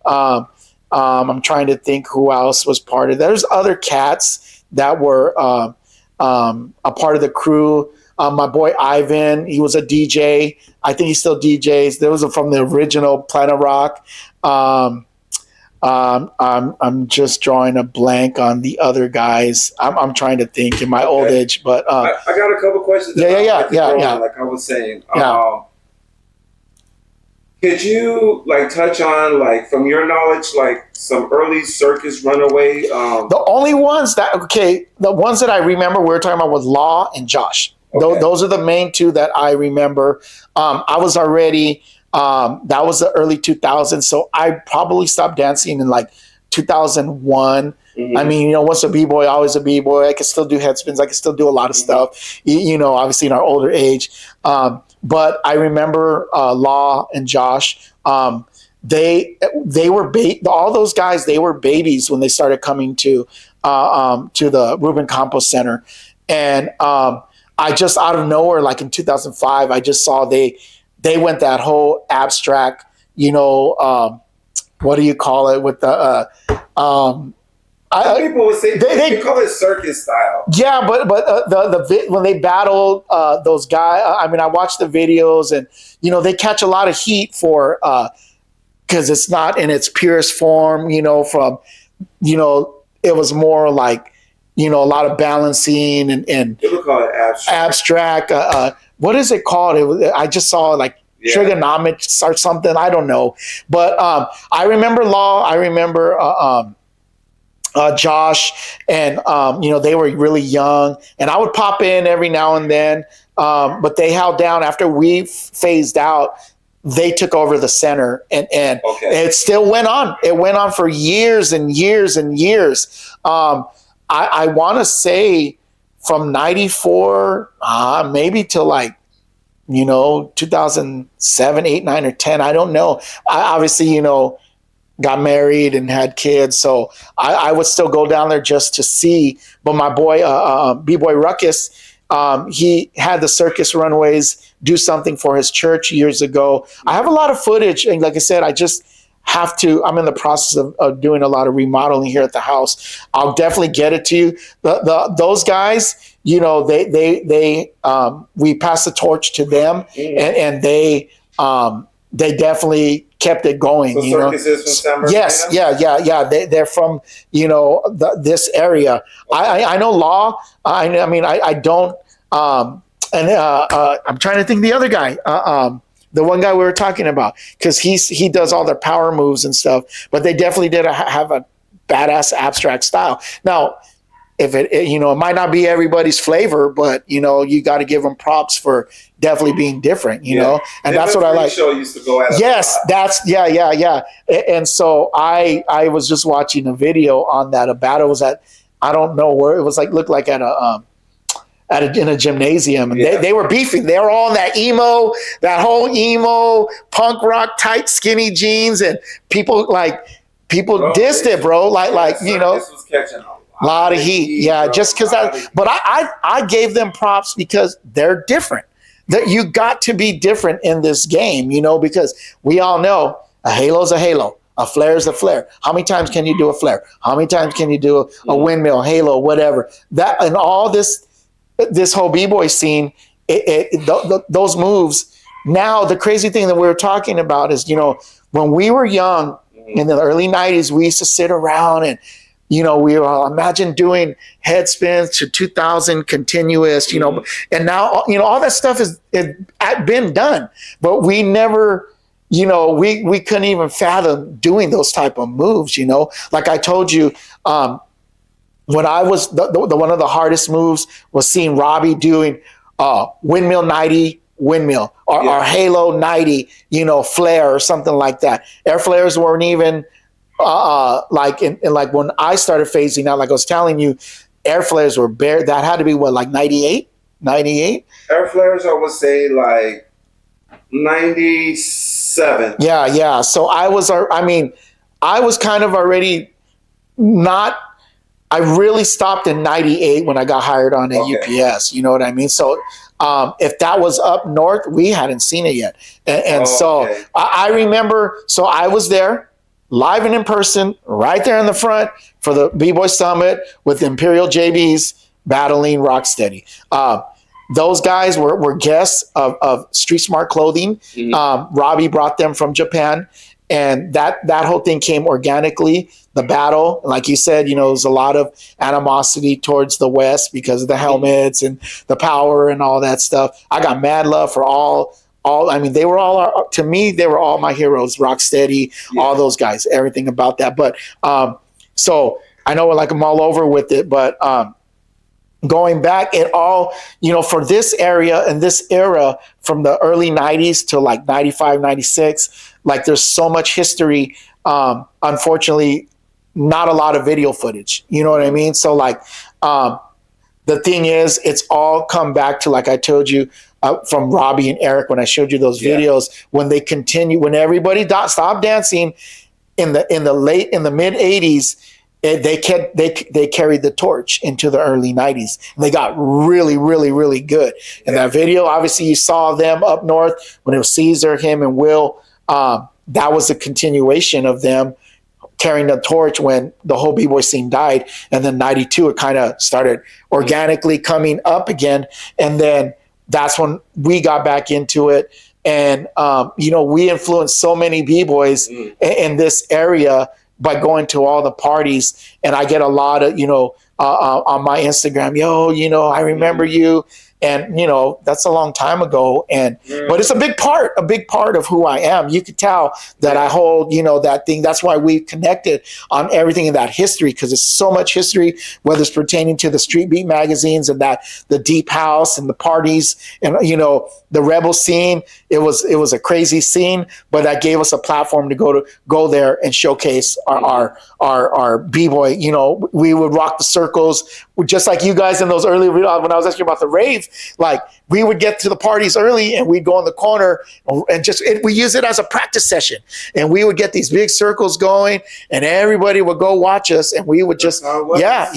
I'm trying to think who else was part of that. There's other cats that were a part of the crew. My boy Ivan, he was a DJ. I think he still DJs. There was from the original Planet Rock. I'm just drawing a blank on the other guys. I'm trying to think in my old age, but I got a couple questions. Yeah. Like I was saying, Yeah. could you like touch on like from your knowledge like some early Circus Runaway? The only ones that the ones that I remember we were talking about was Law and Josh. Okay. Those are the main two that I remember. I was already that was the early 2000s, so I probably stopped dancing in like 2001. Mm-hmm. I mean, once a b-boy, always a b-boy. I could still do head spins. I could still do a lot of stuff. Obviously in our older age. But I remember Law and Josh. They were all those guys. They were babies when they started coming to the Ruben Campos Center, and I just out of nowhere, like in 2005, I just saw they went that whole abstract. What do you call it with the? People would say they call it circus style. Yeah, but when they battled those guys, I mean, I watched the videos, and they catch a lot of heat for because it's not in its purest form. From it was more like a lot of balancing and People call it abstract. What is it called? I just saw like trigonometrics or something. I don't know, but I remember Law. I remember. Josh and they were really young, and I would pop in every now and then, but they held down after we phased out. They took over the center, and it still went on. It went on for years and years and years. I want to say from 94 maybe till like 2007, 8, 9, or 10. I don't know. I obviously got married and had kids, so I would still go down there just to see. But my boy, B-Boy Ruckus, he had the Circus Runaways do something for his church years ago. I have a lot of footage, and like I said, I just have to. I'm in the process of doing a lot of remodeling here at the house. I'll definitely get it to you. Those guys, we passed the torch to them, and they definitely kept it going. So Circus is from San Bernardino? Yes, yeah. They're from this area. I know Law. I don't. I'm trying to think the other guy. The one guy we were talking about, because he does all their power moves and stuff. But they definitely did have a badass abstract style. Now, if it might not be everybody's flavor, but you got to give them props for definitely being different, and that's what I like. Show used to go at yes, that's yeah. And so I was just watching a video on that. A battle was at, I don't know where it was, looked like in a gymnasium, and they were beefing. They were all in that whole emo punk rock tight skinny jeans, and people dissed it, bro. This was catching on. A lot of heat, just because but I gave them props because they're different. That you got to be different in this game, because we all know a halo's a halo, a flare's a flare. How many times can you do a flare? How many times can you do a windmill, halo, whatever? That and all this whole b-boy scene, those moves. Now the crazy thing that we were talking about is, when we were young in the early 90s, we used to sit around and we were imagine doing head spins to 2000 continuous, and now, all that stuff is been done, but we never, we couldn't even fathom doing those type of moves, like I told you, when I was the one of the hardest moves was seeing Robbie doing, windmill 90 windmill or halo 90, flare or something like that. Air flares weren't even, like when I started phasing out, like I was telling you, air flares were bare. That had to be what, like 98? Air flares, I would say like 97. Yeah. So I was kind of already not. I really stopped in 98 when I got hired on at UPS. You know what I mean? So if that was up north, we hadn't seen it yet. So I remember. So I was there. live and in person, right there in the front for the B-Boy Summit with Imperial JBs battling Rocksteady. Those guys were guests of Street Smart Clothing. Robbie brought them from Japan, and that whole thing came organically. The battle, like you said, there's a lot of animosity towards the West because of the helmets and the power and all that stuff. I got mad love for all. I mean, they were all, to me, they were all my heroes. Rocksteady, all those guys, everything about that. But so I know I'm all over with it, but going back, it all, for this area and this era from the early 90s to like 95, 96, like there's so much history. Unfortunately, not a lot of video footage. You know what I mean? So like, the thing is, it's all come back to, like I told you, from Robbie and Eric, when I showed you those videos, when they continue, when everybody stopped dancing in the mid 80s, they carried the torch into the early 90s. And they got really, really, really good. And that video, obviously you saw them up north when it was Caesar, him and Will. That was a continuation of them carrying the torch when the whole B-boy scene died. And then 92, it kind of started organically coming up again. And then that's when we got back into it. And, we influenced so many B-boys in this area by going to all the parties. And I get a lot of, on my Instagram, I remember you. And, that's a long time ago. And, but it's a big part of who I am. You could tell that I hold, that thing. That's why we connected on everything in that history, because it's so much history, whether it's pertaining to the Street Beat magazines and the Deep House and the parties and, the rebel scene. It was a crazy scene, but that gave us a platform to go there and showcase our B-boy. We would rock the circles, just like you guys in those early videos. When I was asking about the rave, like we would get to the parties early and we'd go in the corner and we use it as a practice session, and we would get these big circles going and everybody would go watch us, and we would just we didn't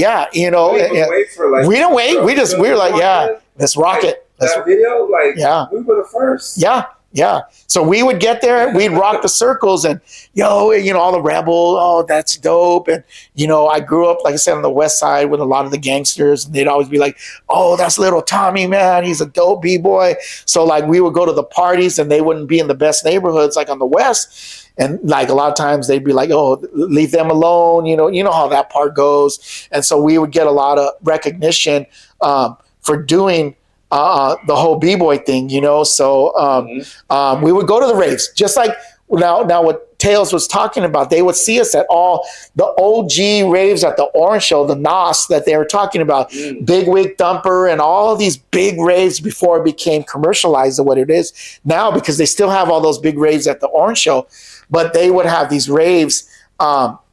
wait. We were like, let's rock it. That video, we were the first. Yeah. So we would get there, we'd rock the circles, and all the rebel, that's dope. And I grew up, like I said, on the West Side with a lot of the gangsters, and they'd always be like, oh, that's little Tommy, man, he's a dope B-boy. So like we would go to the parties, and they wouldn't be in the best neighborhoods like on the West. And like a lot of times they'd be like, oh, leave them alone. You know how that part goes. And so we would get a lot of recognition for doing the whole B-boy thing, so we would go to the raves, just like now what Tails was talking about. They would see us at all the OG raves at the Orange Show, the NOS that they were talking about, Big Wig Thumper and all of these big raves before it became commercialized or what it is now, because they still have all those big raves at the Orange Show, but they would have these raves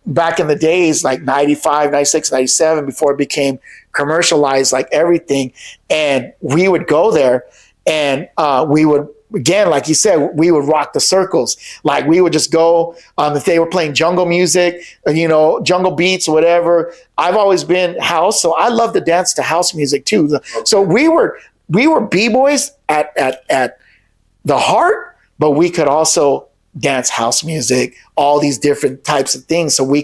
back in the days, like 95, 96, 97, before it became commercialized, like everything. And we would go there, and we would, again, like you said, we would rock the circles. Like we would just go, if they were playing jungle music, jungle beats or whatever. I've always been house, so I love to dance to house music too. So we were B-boys at the heart, but we could also dance house music, all these different types of things. So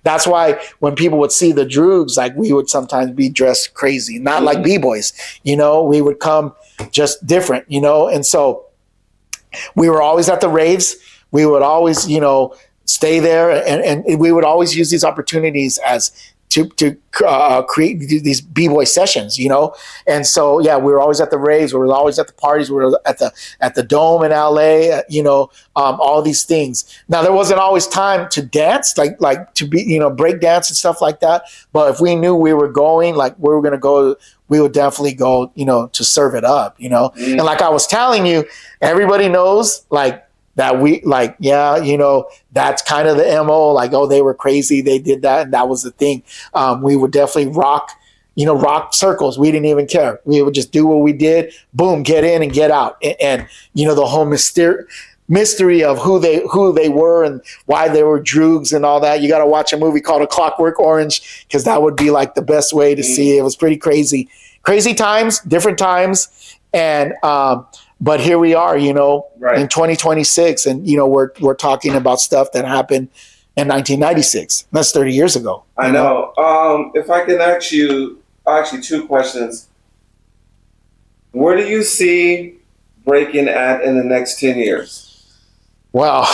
that's why when people would see the Droogs, like we would sometimes be dressed crazy, not like B-boys, we would come just different, and so we were always at the raves. We would always, stay there, and we would always use these opportunities as to create these B-boy sessions, And so, we were always at the raves. We were always at the parties. We were at the Dome in LA, all these things. Now, there wasn't always time to dance, like to be, break dance and stuff like that. But if we knew we were going, like we were going to go, we would definitely go, to serve it up, And like I was telling you, everybody knows, like, that we like, that's kind of the MO, like, oh, they were crazy, they did that, and that was the thing. We would definitely rock circles. We didn't even care. We would just do what we did, boom, get in and get out. And the whole mystery of who they were and why they were Droogs and all that. You got to watch a movie called A Clockwork Orange, because that would be like the best way to see it. It was pretty crazy times, different times. And but here we are, in 2026, and we're talking about stuff that happened in 1996. That's 30 years ago. I know. If I can ask you actually two questions. Where do you see breaking at in the next 10 years? Well,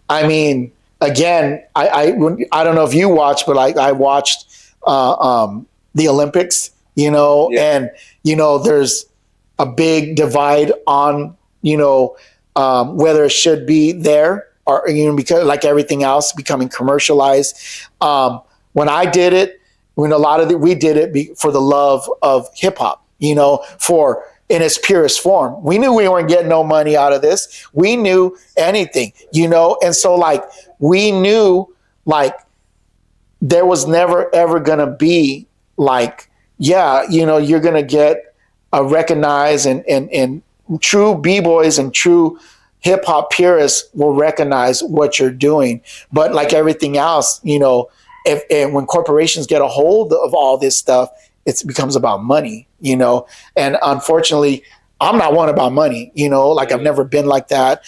I mean, again, I don't know if you watched, but I watched the Olympics, and there's a big divide on whether it should be there or because like everything else becoming commercialized. When I did it, we did it for the love of hip hop, for in its purest form. We knew we weren't getting no money out of this. We knew anything, and so like we knew like there was never ever gonna be like, you're gonna get recognized and true b-boys and true hip hop purists will recognize what you're doing. But like everything else, and when corporations get a hold of all this stuff, it becomes about money, and unfortunately, I'm not one about money, like I've never been like that.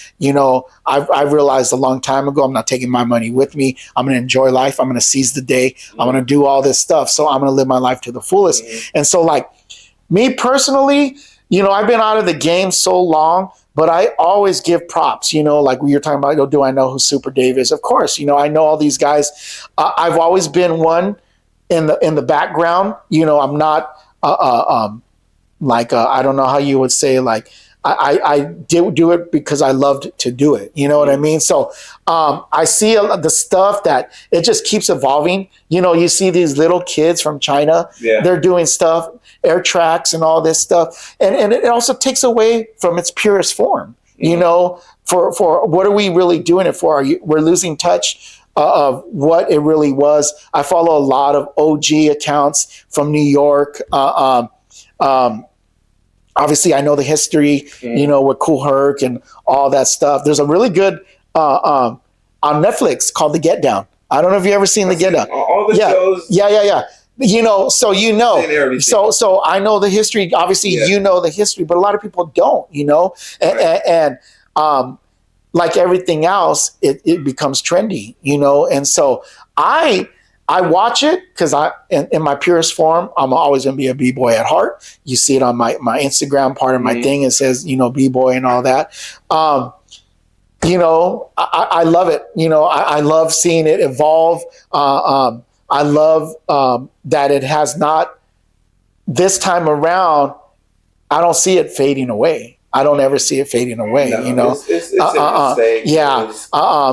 I've realized a long time ago, I'm not taking my money with me. I'm going to enjoy life. I'm going to seize the day. I'm going to do all this stuff. So I'm going to live my life to the fullest. And so like me personally, I've been out of the game so long, but I always give props, like we were talking about, do I know who Super Dave is? Of course, I know all these guys. I've always been one in the background. I'm not I don't know how you would say, like I did do it because I loved to do it. You know what I mean? So I see the stuff that it just keeps evolving. You see these little kids from China, they're doing stuff, air tracks and all this stuff. And it also takes away from its purest form, for what are we really doing it for? We're losing touch of what it really was. I follow a lot of OG accounts from New York. Obviously, I know the history, with Kool Herc and all that stuff. There's a really good on Netflix called The Get Down. I don't know if you ever seen The Get Down. All the shows. Yeah. So I know the history. Obviously, you know the history, but a lot of people don't. And like everything else, it becomes trendy. And so I watch it because in my purest form, I'm always going to be a b-boy at heart. You see it on my Instagram part of my thing. It says, b-boy and all that. I love it. I love seeing it evolve. I love that it has not, this time around, I don't see it fading away. I don't ever see it fading away. It's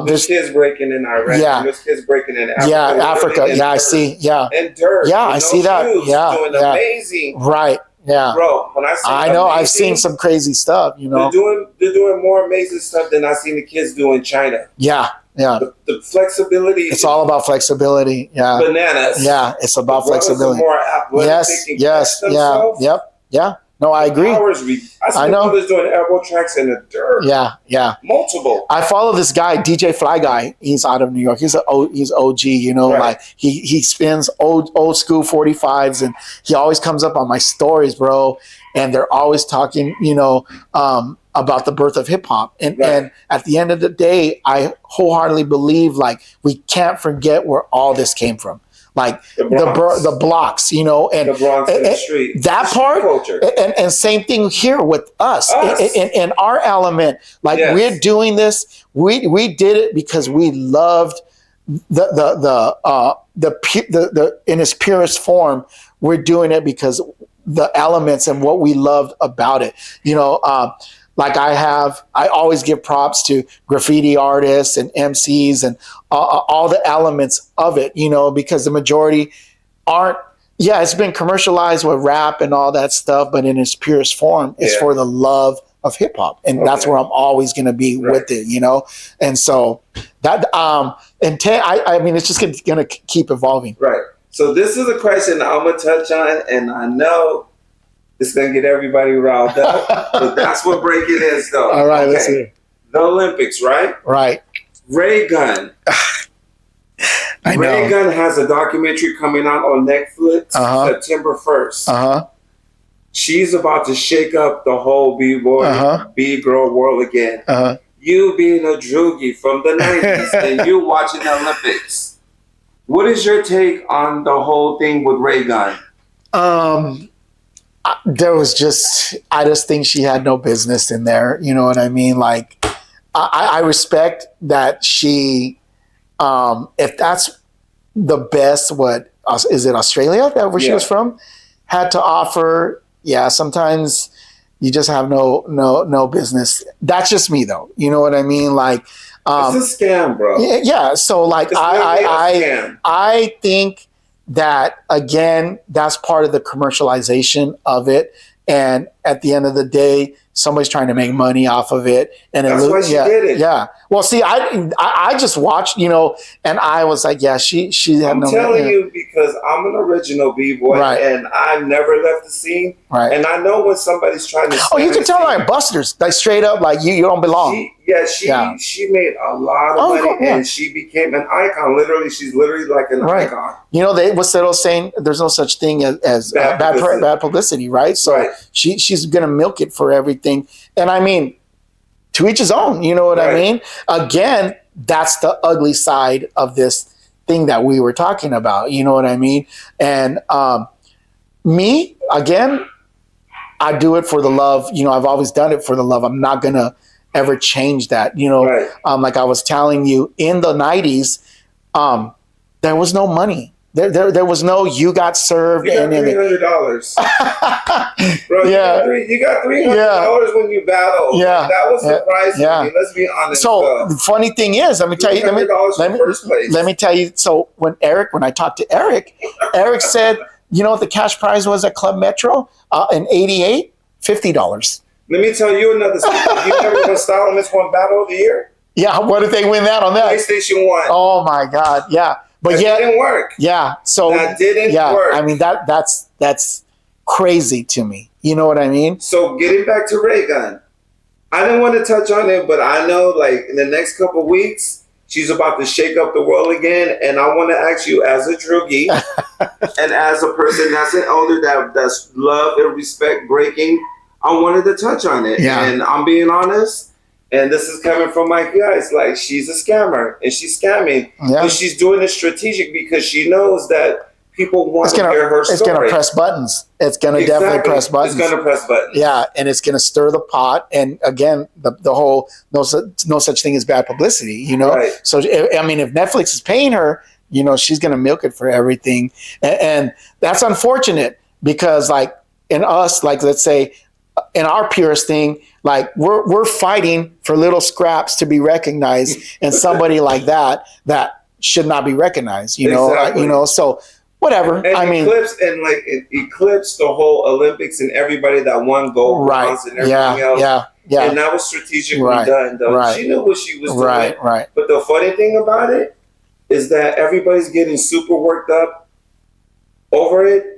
there's kids breaking in Iraq. There's kids breaking in Africa. Africa. I see. And Dirt. I see that. Doing amazing. Right. Yeah. Bro, when I know. I've seen some crazy stuff. They're doing more amazing stuff than I've seen the kids do in China. Yeah. The flexibility. It's all about flexibility. Yeah. Bananas. Yeah. It's about flexibility. More athletic. Yes. Yeah. No, I agree. I know. Brothers doing elbow tracks in the dirt. Yeah. Multiple. I follow this guy, DJ Fly Guy. He's out of New York. He's OG. Like he spins old school 45s, and he always comes up on my stories, bro. And they're always talking, about the birth of hip hop. And at the end of the day, I wholeheartedly believe like we can't forget where all this came from. Like the blocks, and the Bronx and the street. That part, and same thing here with us. In our element. Like we're doing this, we did it because we loved the in its purest form. We're doing it because the elements and what we loved about it. Like I always give props to graffiti artists and MCs and all the elements of it, because the majority aren't. Yeah, it's been commercialized with rap and all that stuff, but in its purest form, it's for the love of hip hop, and that's where I'm always going to be with it, And so that I mean, it's just going to keep evolving. Right. So this is a question I'm gonna touch on, and I know it's gonna get everybody riled up, but that's what breaking is, though. All right, let's hear. The Olympics, right? Right. Ray Gun. Ray Gun has a documentary coming out on Netflix September 1st. She's about to shake up the whole B-boy, B-girl world again. you being a Droogie from the 90s and you watching the Olympics, what is your take on the whole thing with Ray Gun? There was just, I just think she had no business in there. You know what I mean? Like, I respect that she, if that's the best, what is it, Australia, that where she was from, had to offer. Yeah, sometimes you just have no business. That's just me, though. You know what I mean? Like, it's a scam, bro. Yeah. So, like, I think that, again, that's part of the commercialization of it. And at the end of the day, somebody's trying to make money off of it. And that's why she did it. Yeah. Well, see, I just watched, you know, and I was like, yeah, she had I'm telling you, because I'm an original B-boy, and I've never left the scene. Right. And I know when somebody's trying to. Oh, you can tell like busters, like straight up, like you don't belong. She made a lot of money, and she became an icon. Literally, she's literally like an icon. You know, what's that old saying? There's no such thing as bad publicity, right? So she's gonna milk it for everything. And I mean, to each his own. You know what I mean? Again, that's the ugly side of this thing that we were talking about. You know what I mean? And me, again, I do it for the love. You know, I've always done it for the love. I'm not gonna ever change that. You know, like I was telling you, in the 90s, there was no money. There was no, you got served. You got $300. Bro, you got $300 when you battle. Yeah. That was surprising to me. Let's be honest. So the funny thing is, let me tell you, let me tell you. So when I talked to Eric, Eric said, you know what the cash prize was at Club Metro in '88? $50. Let me tell you another secret. You never won Style Miss One Battle of the Year? Yeah, what did they win that on that? PlayStation 1. Oh my God, yeah. But that didn't work. Yeah, so that didn't work. I mean that's crazy to me. You know what I mean? So getting back to Ray Gun, I didn't want to touch on it, but I know like in the next couple of weeks she's about to shake up the world again, and I want to ask you, as a Droogie and as a person that's an elder that's love and respect breaking, I wanted to touch on it. Yeah. And I'm being honest. And this is coming from my guys. Like, she's a scammer and she's scamming. Yeah. But she's doing it strategic because she knows that people want to hear her story. It's going to press buttons. It's going to definitely press buttons. It's going to press buttons. Yeah, and it's going to stir the pot. And again, the whole no such thing as bad publicity, you know? Right. So, I mean, if Netflix is paying her, you know, she's going to milk it for everything. And that's unfortunate because, like, in us, like, let's say, in our purest thing, like we're fighting for little scraps to be recognized, and somebody like that should not be recognized. You know, you know. So whatever. And it eclipsed the whole Olympics and everybody that won gold, bronze, and everything else. Yeah. And that was strategically done. Though. Right. She knew what she was doing. Right. But the funny thing about it is that everybody's getting super worked up over it.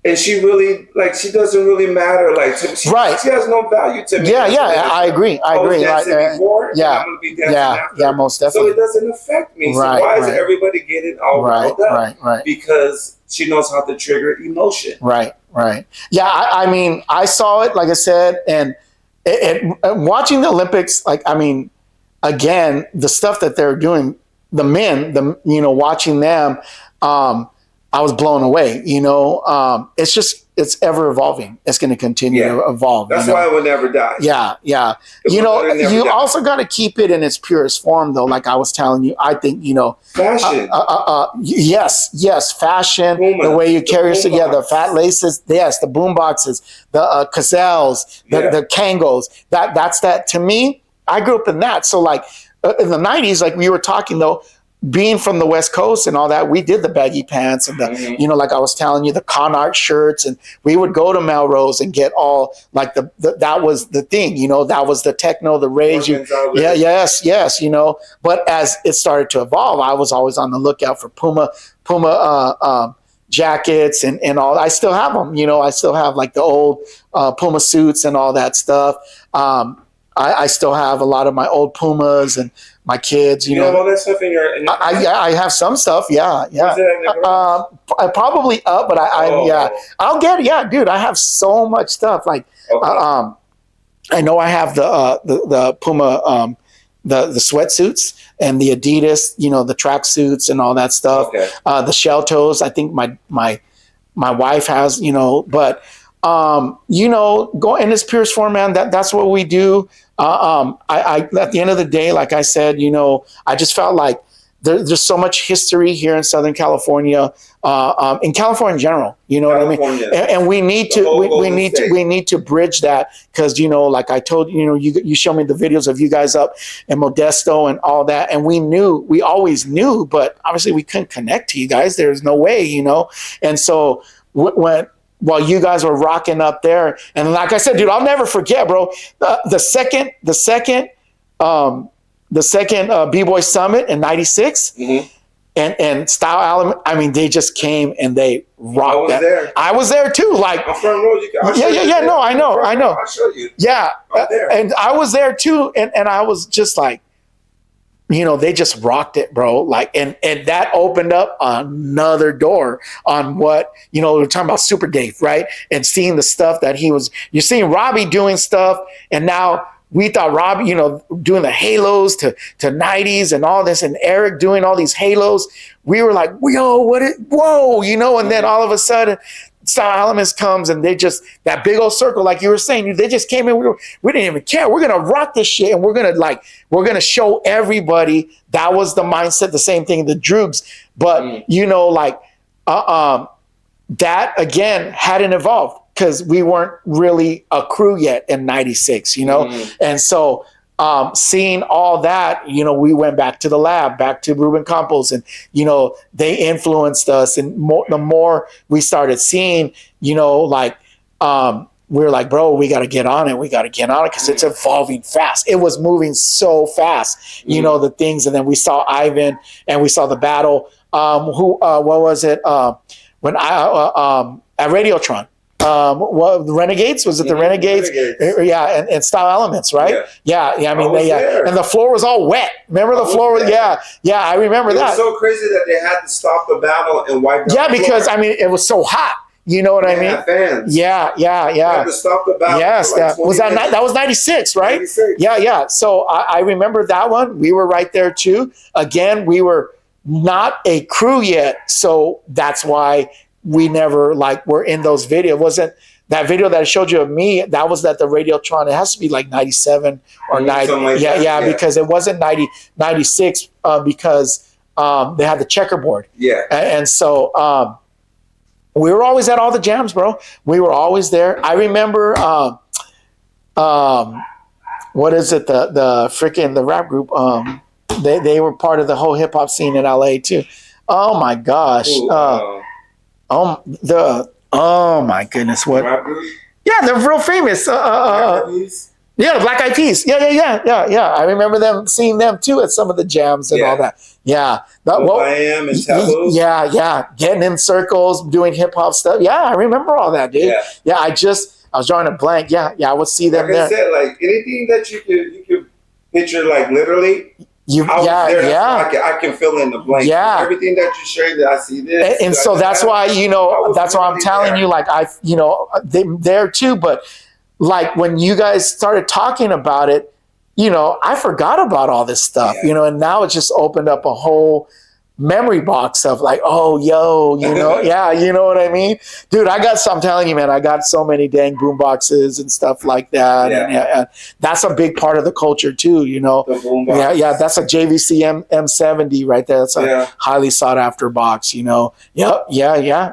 And she really, like, she doesn't really matter. Like, she has no value to me. Yeah, I agree. I was dancing before, yeah, I'm going to be dancing after. Yeah, most definitely. So it doesn't affect me. So why is everybody getting all riled up? Right. Because she knows how to trigger emotion. Right. Yeah, I mean, I saw it, like I said, and watching the Olympics, like, I mean, again, the stuff that they're doing, the men, you know, watching them, I was blown away. You know, it's ever evolving. It's going to continue to evolve. That's why it will never die. Yeah. You know, you also got to keep it in its purest form, though. Like I was telling you, I think, you know, fashion. Yes, fashion. Puma, the way you carry yourself. Yeah, the fat laces. Yes, the boom boxes, the Gazelles, the Kangos. That's that. To me, I grew up in that. So like in the 90s, like we were talking though. Being from the West Coast and all that, we did the baggy pants and the, you know, like I was telling you, the con art shirts, and we would go to Melrose and get all like that was the thing, you know, that was the techno, the rage. Yes, you know. But as it started to evolve, I was always on the lookout for Puma jackets and all. I still have them, you know. I still have like the old Puma suits and all that stuff. I still have a lot of my old Pumas and my kids, you know. Have all that stuff in your I have some stuff, yeah. Probably up, but I'll get it. Yeah, dude, I have so much stuff. Like, I know I have the Puma, the sweatsuits and the Adidas, the track suits and all that stuff. Okay. The shell toes. I think my wife has, but go in its purest form, man. That's what we do. I at the end of the day, like I said, I just felt like there's so much history here in Southern California, in California in general. You know what I mean? And we need we need to bridge that because like I told you showed me the videos of you guys up in Modesto and all that, and we always knew, but obviously we couldn't connect to you guys. There's no way, and so while you guys were rocking up there, and like I said, dude, I'll never forget, bro. The second B-Boy Summit in '96, and Style Element. I mean, they just came and they rocked that. There. I was there too. Like, I'm front row. Yeah. No, I know. I'll show you. Yeah, there. And I was there too, and I was just like, they just rocked it, bro. Like, and that opened up another door on what, we're talking about Super Dave, right? And seeing the stuff that you're seeing Robbie doing stuff. And now we thought Robbie, doing the halos to 90s and all this, and Eric doing all these halos. We were like, whoa, and then all of a sudden, Style Elements comes and they just, that big old circle, like you were saying, they just came in. We didn't even care. We're going to rock this shit. And we're going to show everybody. That was the mindset, the same thing, the Droogs. But, that again hadn't evolved because we weren't really a crew yet in '96, And so, seeing all that, we went back to the lab, back to Ruben Campos, and, they influenced us. And the more we started seeing, we were like, bro, we got to get on it. Because it's evolving fast. It was moving so fast, the things. And then we saw Ivan and we saw the battle. What was it? When at Radiotron. The Renegades? Was it the Renegades? Yeah, and Style Elements, right? Yeah. I mean, and the floor was all wet. Remember the floor? Yeah, I remember that. It was so crazy that they had to stop the battle and wipe down the floor. Because I mean, it was so hot. You know what I mean? Fans. Yeah. They had to stop the battle. Yes, that was '96, right? 96. Yeah. So I remember that one. We were right there too. Again, we were not a crew yet, so that's why we never were in those videos. It wasn't that video that I showed you of me, that was at the Radiotron. It has to be like 97 or 90. Yeah, because it wasn't 96 because they had the checkerboard. Yeah. And so we were always at all the jams, bro. We were always there. I remember what is it? The rap group. They were part of the whole hip hop scene in LA too. Oh my gosh. Oh my goodness! What? Yeah, they're real famous. Yeah, the Black Eyed Peas. Yeah. I remember seeing them too at some of the jams and all that. Yeah, I am and Taboo. Yeah, getting in circles, doing hip hop stuff. Yeah, I remember all that, dude. Yeah, I was drawing a blank. Yeah, I would see them there. Like I said, anything that you could picture, literally. I can fill in the blank. Yeah, everything that you shared, I see this, and so that's why that's why I'm telling you, there too. But when you guys started talking about it, I forgot about all this stuff, and now it just opened up a whole memory box of yeah, you know what I mean, dude. I'm telling you, man, I got so many dang boom boxes and stuff like that. And that's a big part of the culture too, The boom box. Yeah, that's a JVC M70 right there. That's a highly sought after box, Yeah,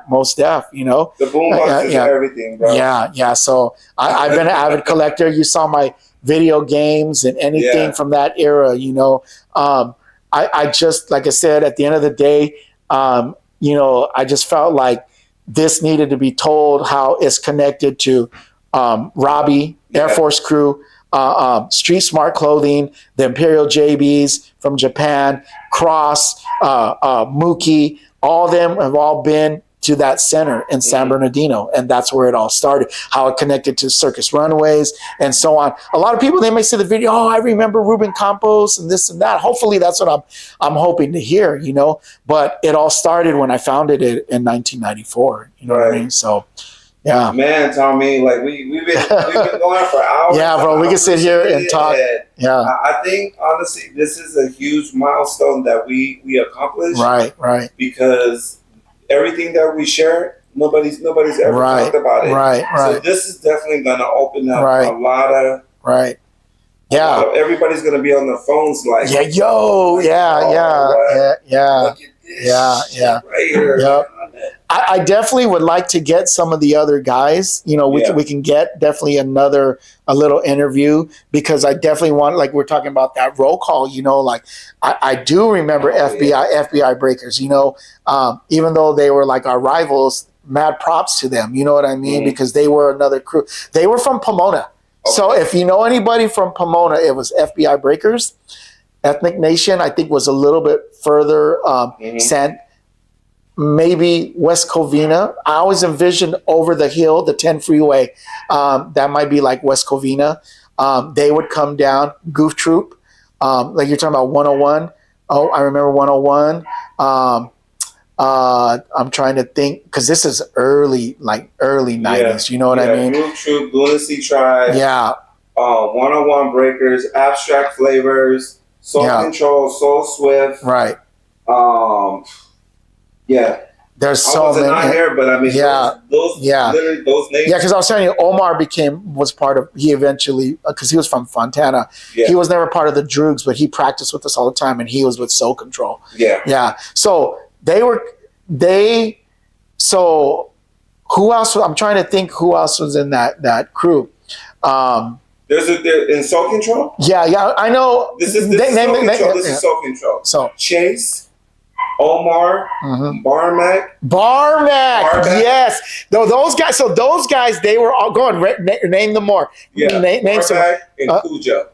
most def, The boom box is everything, bro. Yeah. So I've been an avid collector. You saw my video games and anything from that era, I just, like I said, at the end of the day, I just felt like this needed to be told how it's connected to Robbie, Air Force Crew, Street Smart Clothing, the Imperial JBs from Japan, Cross, Mookie, all of them have all been to that center in San Bernardino. And that's where it all started, how it connected to Circus Runaways and so on. A lot of people, they may see the video, I remember Ruben Campos and this and that. Hopefully that's what I'm hoping to hear, but it all started when I founded it in 1994, you know what I mean? So, Yeah. Man, Tommy, like we've been going for hours. Yeah, bro, we can sit here and talk. Yeah. I think honestly, this is a huge milestone that we accomplished. Right. Because everything that we share, nobody's ever talked about it. Right. So this is definitely going to open up a lot of. Right. Yeah. Everybody's going to be on their phones like. Yeah. Yo. Yeah. Look at this shit right here. Yep. I definitely would like to get some of the other guys. You know, we can get definitely a little interview, because I definitely want, like we're talking about that roll call. You know, like I do remember FBI breakers. You know, even though they were like our rivals, mad props to them. You know what I mean? Because they were another crew. They were from Pomona. Okay. So if you know anybody from Pomona, it was FBI breakers. Ethnic Nation, I think, was a little bit further sent. Maybe West Covina. I always envisioned over the hill, the 10 freeway. That might be like West Covina. They would come down. Goof Troop, like you're talking about 101. Oh, I remember 101. I'm trying to think, because this is early 90s. You know what I mean? Goof Troop, Lunacy Tribe. Yeah. 101 Breakers, Abstract Flavors, Soul Control, Soul Swift. Right. Yeah. There's so many. Not here, but I mean, those literally those names. Yeah, because I was telling you, Omar was part of. He eventually, because he was from Fontana. Yeah. He was never part of the Droogies, but he practiced with us all the time, and he was with Soul Control. Yeah. So So who else? I'm trying to think who else was in that crew. There's in Soul Control. Yeah. I know. This is Soul Control. This is Soul Control. So Chase. Omar, Barmac, yes. Those guys. So those guys, they were all going. Name them more. Yeah, name some. And Cujo.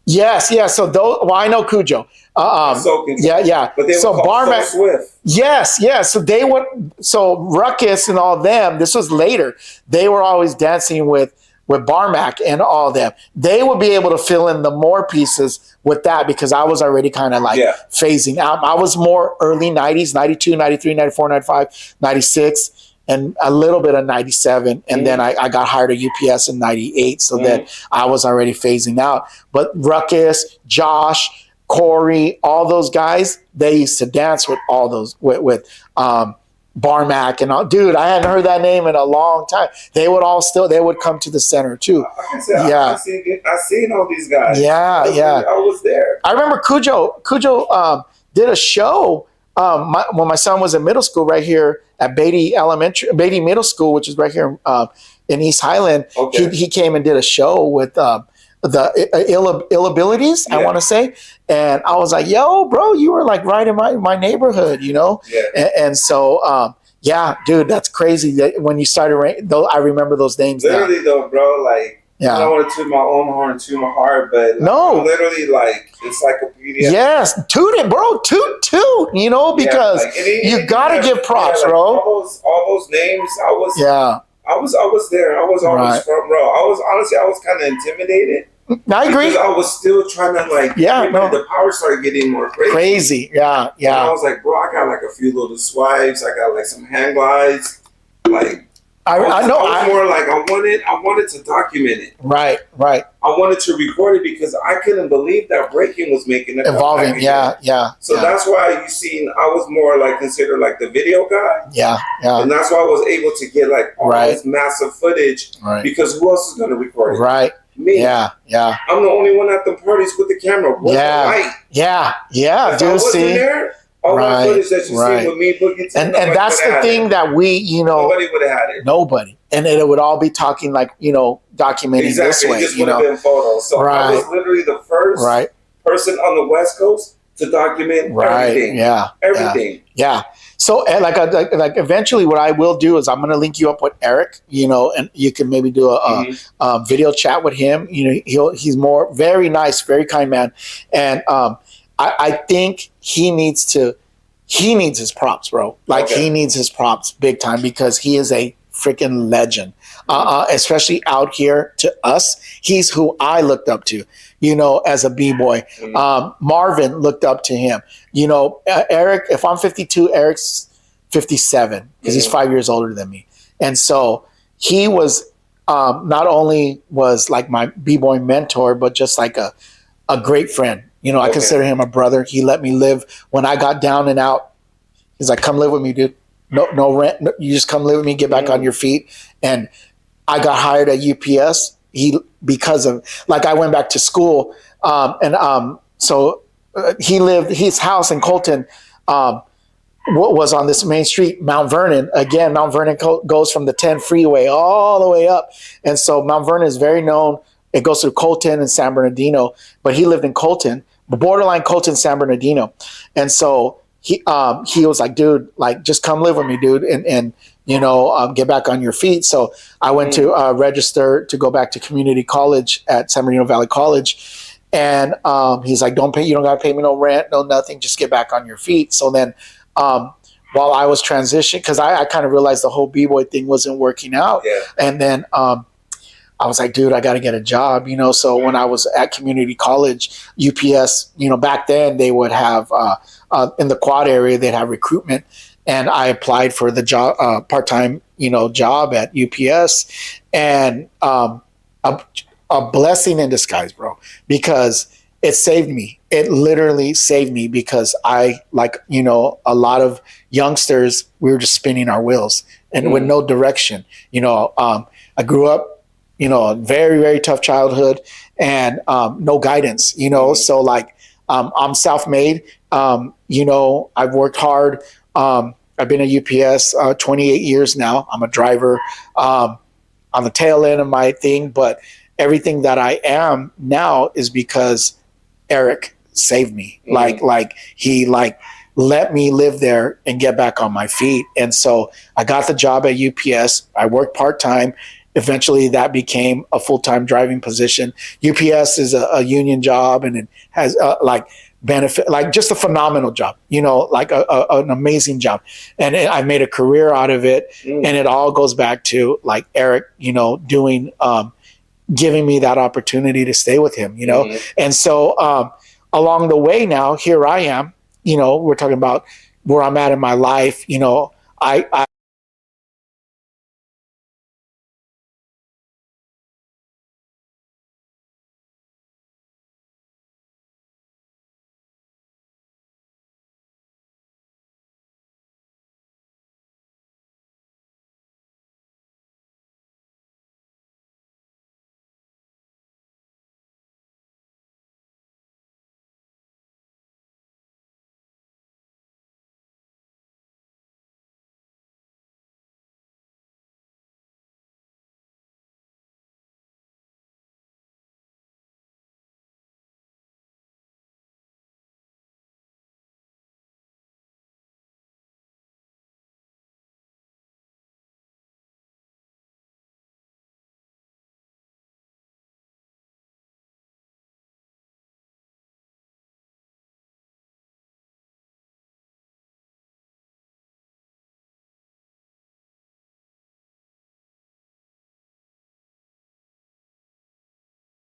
Yes. So those. Well, I know Cujo. Yeah. But they were called Barmac, So Swift. Yes. So they would. So Ruckus and all them. This was later. They were always dancing with Barmac and all them. They would be able to fill in the more pieces with that, because I was already kind of phasing out. I was more early 90s, 92, 93, 94, 95, 96, and a little bit of 97. And then I got hired at UPS in 98. So then I was already phasing out. But Ruckus, Josh, Corey, all those guys, they used to dance with all those, with Barmac and all. Dude, I hadn't heard that name in a long time. They would come to the center too. I seen all these guys. Yeah. I was there. I remember Cujo did a show when my son was in middle school right here at Beatty Middle School, which is right here in East Highland. Okay. He came and did a show with the ill abilities, I want to say. And I was like, yo, bro, you were like right in my neighborhood, you know? Yeah. And so, dude, that's crazy. That when you started, though, I remember those names. Literally, though, bro, like, I don't want to toot my own horn too hard, but no, literally, like, encyclopedia. Yes, toot it, bro, toot, you know, because you gotta give props, bro. All those names, I was there. I was always front row. I was kind of intimidated. I agree. Because I was still trying to the power started getting more crazy. Yeah. And I was like, bro, I got like a few little swipes. I got like some hand glides. Like I wanted to document it. Right. I wanted to record it because I couldn't believe that breaking was making it evolving. Yeah. So that's why I was more like considered like the video guy. Yeah. And that's why I was able to get like all this massive footage. Right. Because who else is going to record it? Right. Me. Yeah. I'm the only one at the parties with the camera. With the light. Yeah. If I wasn't there, all that footage that you see with me, Boogie, and that's the thing that we, nobody would have had it. Nobody. And it would all be talking like, documenting this way. It just would have been photos. So I was literally the first person on the West Coast to document everything. Everything. Yeah. So like eventually what I will do is I'm going to link you up with Eric, and you can maybe do a video chat with him. He's very nice, very kind man. And I think he needs his props, bro. He needs his props big time, because he is a freaking legend, especially out here to us. He's who I looked up to, as a B-boy. Marvin looked up to him. Eric, if I'm 52, Eric's 57, because he's 5 years older than me. And so he was not only was like my b-boy mentor, but just like a great friend. You know, I consider him a brother. He let me live when I got down and out. He's like, come live with me, dude. No rent. No, you just come live with me, get back on your feet. And I got hired at UPS. Because of, like, I went back to school. So he lived, his house in Colton was on this main street, Mount Vernon. Again, Mount Vernon goes from the 10 freeway all the way up. And so Mount Vernon is very known. It goes through Colton and San Bernardino, but he lived in Colton, borderline Colton, San Bernardino. And so he was like, dude, like, just come live with me, dude. And get back on your feet. So I went to register to go back to community college at San Bernardino Valley College. And he's like, you don't got to pay me no rent, no nothing. Just get back on your feet. So then while I was transitioning, because I kind of realized the whole B-boy thing wasn't working out. Yeah. And then I was like, dude, I got to get a job, So when I was at community college, UPS, back then they would have in the quad area, they'd have recruitment. And I applied for the job, part-time, job at UPS, and a blessing in disguise, bro, because it saved me. It literally saved me because a lot of youngsters, we were just spinning our wheels and with no direction. I grew up, a very, very tough childhood and no guidance, so like I'm self-made. I've worked hard. I've been at UPS 28 years now. I'm a driver on the tail end of my thing, but everything that I am now is because Eric saved me. Like he let me live there and get back on my feet. And so I got the job at UPS. I worked part-time. Eventually that became a full-time driving position. UPS is a union job, and it has benefit, like just a phenomenal job, an amazing job. And I made a career out of it. And it all goes back to like Eric, doing, giving me that opportunity to stay with him, And so along the way now, here I am, we're talking about where I'm at in my life. I